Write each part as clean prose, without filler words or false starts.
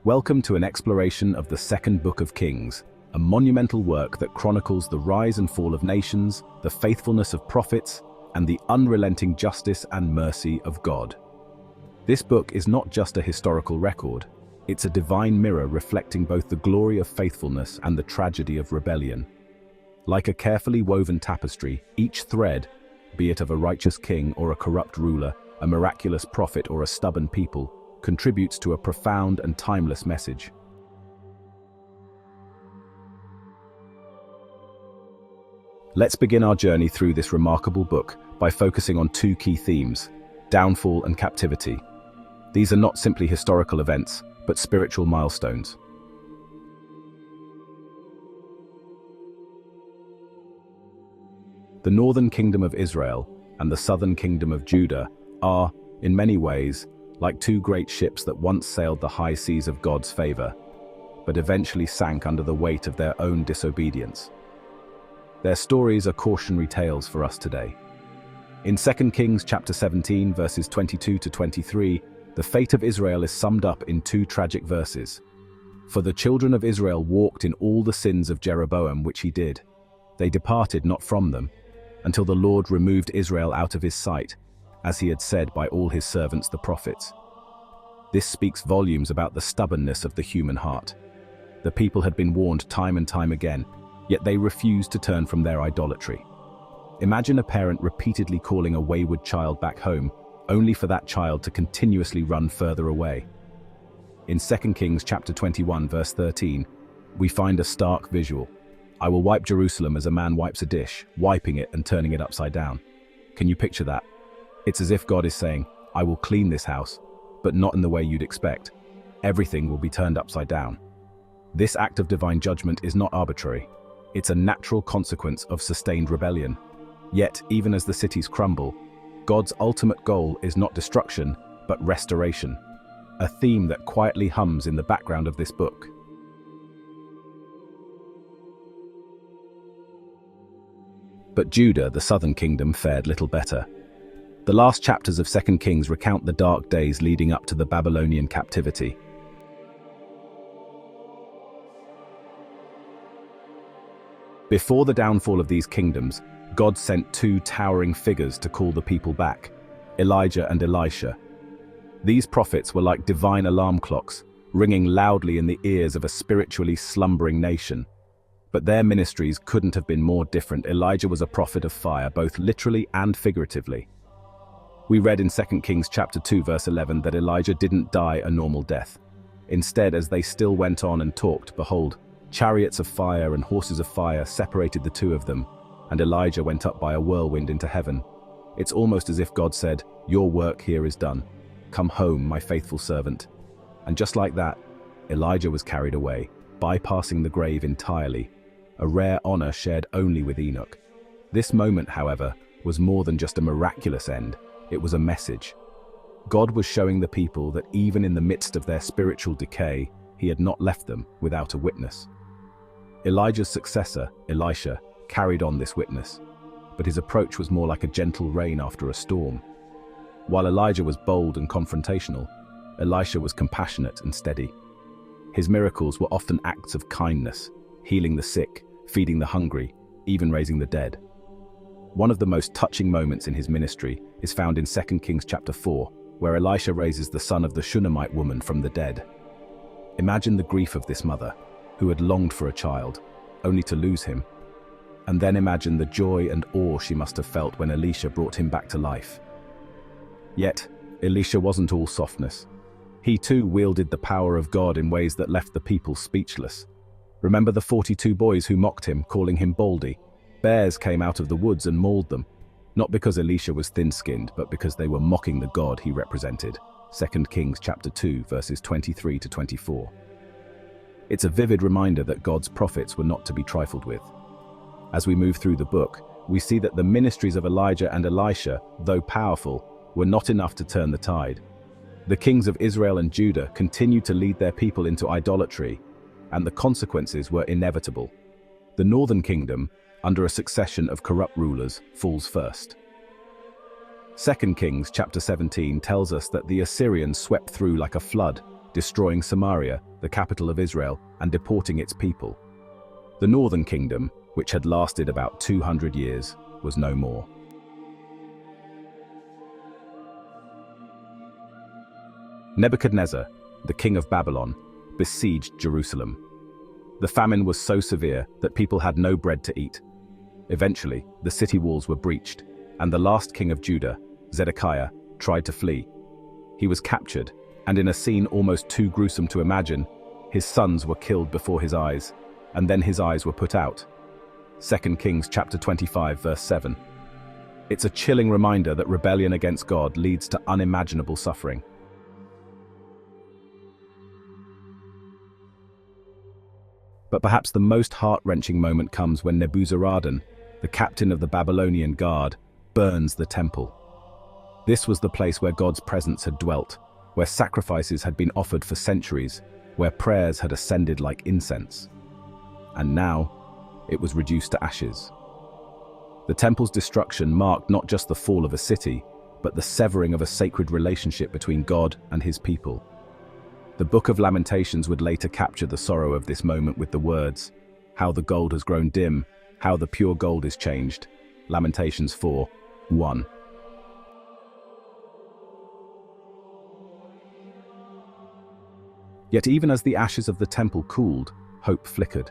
Welcome to an exploration of the second book of Kings, a monumental work that chronicles the rise and fall of nations, the faithfulness of prophets, and the unrelenting justice and mercy of God. This book is not just a historical record, it's a divine mirror reflecting both the glory of faithfulness and the tragedy of rebellion. Like a carefully woven tapestry, each thread, be it of a righteous king or a corrupt ruler, a miraculous prophet or a stubborn people, contributes to a profound and timeless message. Let's begin our journey through this remarkable book by focusing on two key themes: downfall and captivity. These are not simply historical events, but spiritual milestones. The northern kingdom of Israel and the southern kingdom of Judah are, in many ways, like two great ships that once sailed the high seas of God's favor, but eventually sank under the weight of their own disobedience. Their stories are cautionary tales for us today. In 2 Kings chapter 17, verses 22 to 23, the fate of Israel is summed up in two tragic verses. For the children of Israel walked in all the sins of Jeroboam which he did. They departed not from them, until the Lord removed Israel out of his sight, as he had said by all his servants the prophets. This speaks volumes about the stubbornness of the human heart. The people had been warned time and time again, yet they refused to turn from their idolatry. Imagine a parent repeatedly calling a wayward child back home, only for that child to continuously run further away. In 2 Kings chapter 21, verse 13, we find a stark visual. I will wipe Jerusalem as a man wipes a dish, wiping it and turning it upside down. Can you picture that? It's as if God is saying, I will clean this house, but not in the way you'd expect. Everything will be turned upside down. This act of divine judgment is not arbitrary. It's a natural consequence of sustained rebellion. Yet, even as the cities crumble, God's ultimate goal is not destruction, but restoration, a theme that quietly hums in the background of this book. But Judah, the southern kingdom, fared little better. The last chapters of 2 Kings recount the dark days leading up to the Babylonian captivity. Before the downfall of these kingdoms, God sent two towering figures to call the people back, Elijah and Elisha. These prophets were like divine alarm clocks, ringing loudly in the ears of a spiritually slumbering nation. But their ministries couldn't have been more different. Elijah was a prophet of fire, both literally and figuratively. We read in 2 Kings chapter 2, verse 11 that Elijah didn't die a normal death. Instead, as they still went on and talked, behold, chariots of fire and horses of fire separated the two of them, and Elijah went up by a whirlwind into heaven. It's almost as if God said, your work here is done. Come home, my faithful servant. And just like that, Elijah was carried away, bypassing the grave entirely, a rare honor shared only with Enoch. This moment, however, was more than just a miraculous end. It was a message. God was showing the people that even in the midst of their spiritual decay, he had not left them without a witness. Elijah's successor, Elisha, carried on this witness, but his approach was more like a gentle rain after a storm. While Elijah was bold and confrontational, Elisha was compassionate and steady. His miracles were often acts of kindness, healing the sick, feeding the hungry, even raising the dead. One of the most touching moments in his ministry is found in 2 Kings chapter 4, where Elisha raises the son of the Shunammite woman from the dead. Imagine the grief of this mother, who had longed for a child, only to lose him. And then imagine the joy and awe she must have felt when Elisha brought him back to life. Yet, Elisha wasn't all softness. He too wielded the power of God in ways that left the people speechless. Remember the 42 boys who mocked him, calling him Baldy? Bears came out of the woods and mauled them, not because Elisha was thin-skinned, but because they were mocking the God he represented. 2 Kings chapter 2, verses 23 to 24. It's a vivid reminder that God's prophets were not to be trifled with. As we move through the book, we see that the ministries of Elijah and Elisha, though powerful, were not enough to turn the tide. The kings of Israel and Judah continued to lead their people into idolatry, and the consequences were inevitable. The northern kingdom, under a succession of corrupt rulers, falls first. 2 Kings chapter 17 tells us that the Assyrians swept through like a flood, destroying Samaria, the capital of Israel, and deporting its people. The northern kingdom, which had lasted about 200 years, was no more. Nebuchadnezzar, the king of Babylon, besieged Jerusalem. The famine was so severe that people had no bread to eat. Eventually, the city walls were breached, and the last king of Judah, Zedekiah, tried to flee. He was captured, and in a scene almost too gruesome to imagine, his sons were killed before his eyes, and then his eyes were put out. 2 Kings chapter 25, verse 7. It's a chilling reminder that rebellion against God leads to unimaginable suffering. But perhaps the most heart-wrenching moment comes when Nebuzaradan, the captain of the Babylonian guard, burns the temple. This was the place where God's presence had dwelt, where sacrifices had been offered for centuries, where prayers had ascended like incense. And now, it was reduced to ashes. The temple's destruction marked not just the fall of a city, but the severing of a sacred relationship between God and his people. The Book of Lamentations would later capture the sorrow of this moment with the words, "How the gold has grown dim, how the pure gold is changed." Lamentations 4:1. Yet even as the ashes of the temple cooled, hope flickered.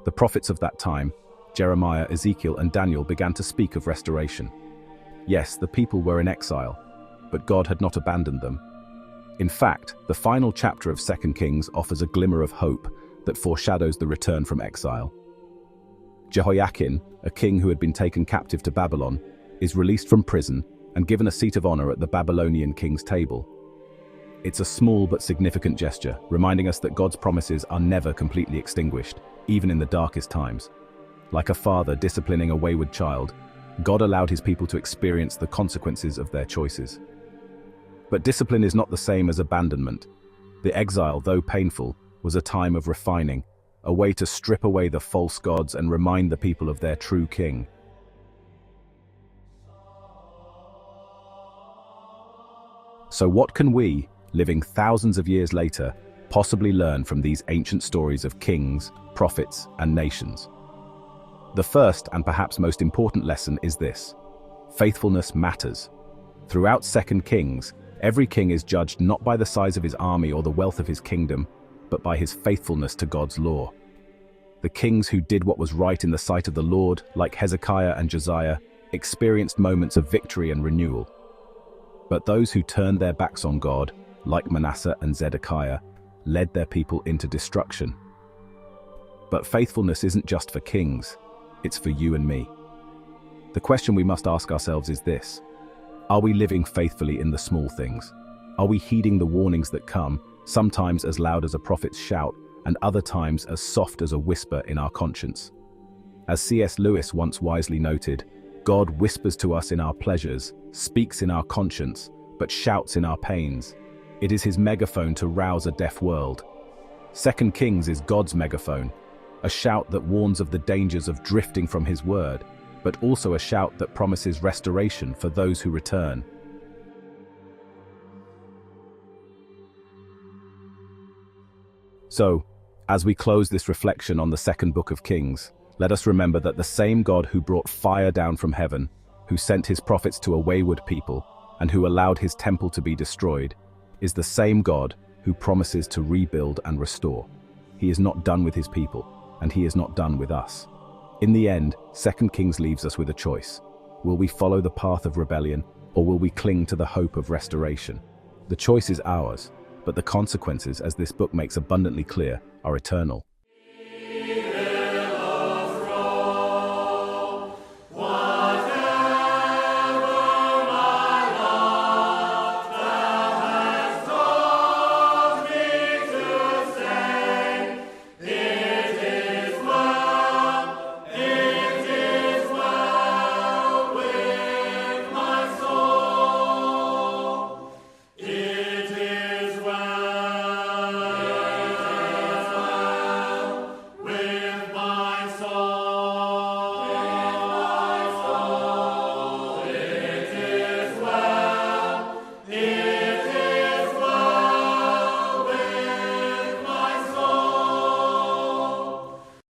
The prophets of that time, Jeremiah, Ezekiel, and Daniel, began to speak of restoration. Yes, the people were in exile, but God had not abandoned them. In fact, the final chapter of 2 Kings offers a glimmer of hope that foreshadows the return from exile. Jehoiakim, a king who had been taken captive to Babylon, is released from prison and given a seat of honor at the Babylonian king's table. It's a small but significant gesture, reminding us that God's promises are never completely extinguished, even in the darkest times. Like a father disciplining a wayward child, God allowed his people to experience the consequences of their choices. But discipline is not the same as abandonment. The exile, though painful, was a time of refining, a way to strip away the false gods and remind the people of their true king. So what can we, living thousands of years later, possibly learn from these ancient stories of kings, prophets, and nations? The first and perhaps most important lesson is this: faithfulness matters. Throughout 2 Kings, every king is judged not by the size of his army or the wealth of his kingdom, but by his faithfulness to God's law. The kings who did what was right in the sight of the Lord, like Hezekiah and Josiah, experienced moments of victory and renewal. But those who turned their backs on God, like Manasseh and Zedekiah, led their people into destruction. But faithfulness isn't just for kings, it's for you and me. The question we must ask ourselves is this: are we living faithfully in the small things? Are we heeding the warnings that come, sometimes as loud as a prophet's shout, and other times as soft as a whisper in our conscience? As C.S. Lewis once wisely noted, God whispers to us in our pleasures, speaks in our conscience, but shouts in our pains. It is his megaphone to rouse a deaf world. 2 Kings is God's megaphone, a shout that warns of the dangers of drifting from his word, but also a shout that promises restoration for those who return. So, as we close this reflection on the second book of Kings, let us remember that the same God who brought fire down from heaven, who sent his prophets to a wayward people, and who allowed his temple to be destroyed, is the same God who promises to rebuild and restore. He is not done with his people, and he is not done with us. In the end, 2 Kings leaves us with a choice. Will we follow the path of rebellion, or will we cling to the hope of restoration? The choice is ours, but the consequences, as this book makes abundantly clear, are eternal.